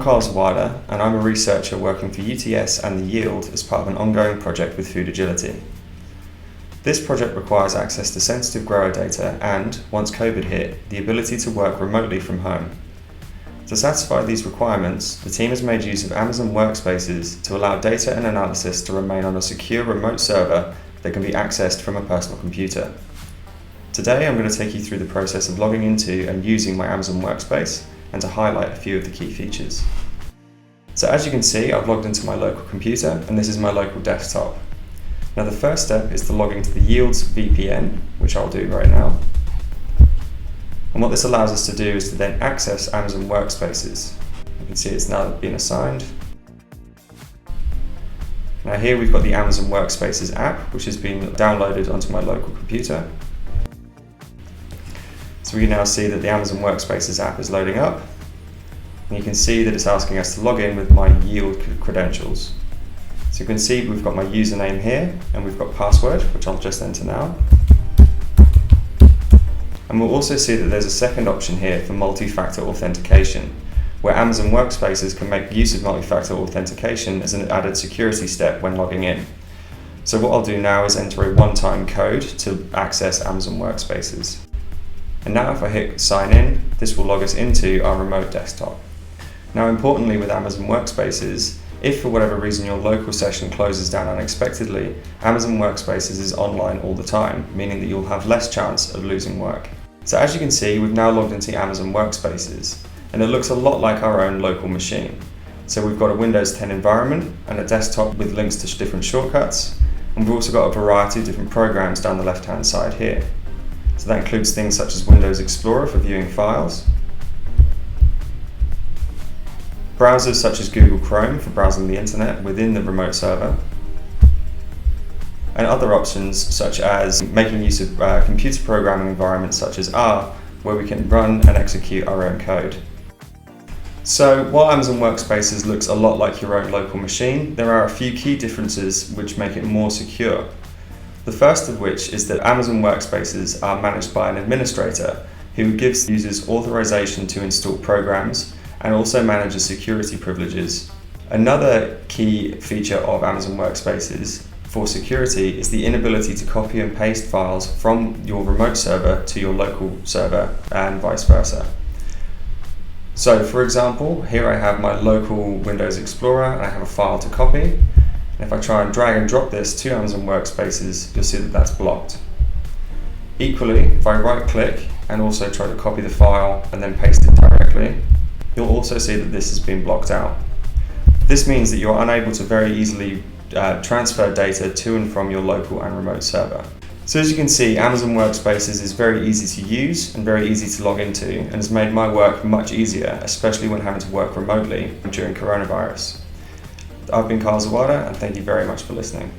Carl Zawada, and I'm a researcher working for UTS and the Yield as part of an ongoing project with food agility. This project requires access to sensitive grower data and, once COVID hit, the ability to work remotely from home. To satisfy these requirements, the team has made use of Amazon Workspaces to allow data and analysis to remain on a secure remote server that can be accessed from a personal computer. Today I'm going to take you through the process of logging into and using my Amazon Workspace and to highlight a few of the key features. So as you can see, I've logged into my local computer and this is my local desktop. Now the first step is to log into the Yield's VPN, which I'll do right now. And what this allows us to do is to then access Amazon Workspaces. You can see it's now been assigned. Now here we've got the Amazon Workspaces app, which has been downloaded onto my local computer. So we can now see that the Amazon Workspaces app is loading up. And you can see that it's asking us to log in with my Yield credentials. So you can see we've got my username here and we've got password, which I'll just enter now. And we'll also see that there's a second option here for multi-factor authentication, where Amazon Workspaces can make use of multi-factor authentication as an added security step when logging in. So what I'll do now is enter a one-time code to access Amazon Workspaces. And now if I hit sign in, this will log us into our remote desktop. Now importantly with Amazon Workspaces, if for whatever reason your local session closes down unexpectedly, Amazon Workspaces is online all the time, meaning that you'll have less chance of losing work. So as you can see, we've now logged into Amazon Workspaces, and it looks a lot like our own local machine. So we've got a Windows 10 environment and a desktop with links to different shortcuts, and we've also got a variety of different programs down the left-hand side here. So that includes things such as Windows Explorer for viewing files, browsers such as Google Chrome for browsing the internet within the remote server, and other options such as making use of computer programming environments such as R, where we can run and execute our own code. So while Amazon Workspaces looks a lot like your own local machine, there are a few key differences which make it more secure. The first of which is that Amazon Workspaces are managed by an administrator who gives users authorization to install programs and also manages security privileges. Another key feature of Amazon Workspaces for security is the inability to copy and paste files from your remote server to your local server and vice versa. So for example, here I have my local Windows Explorer and I have a file to copy. And if I try and drag and drop this to Amazon Workspaces, you'll see that that's blocked. Equally, if I right click and also try to copy the file and then paste it directly, you'll also see that this has been blocked out. This means that you're unable to very easily transfer data to and from your local and remote server. So as you can see, Amazon Workspaces is very easy to use and very easy to log into and has made my work much easier, especially when having to work remotely during coronavirus. I've been Carl Zawada and thank you very much for listening.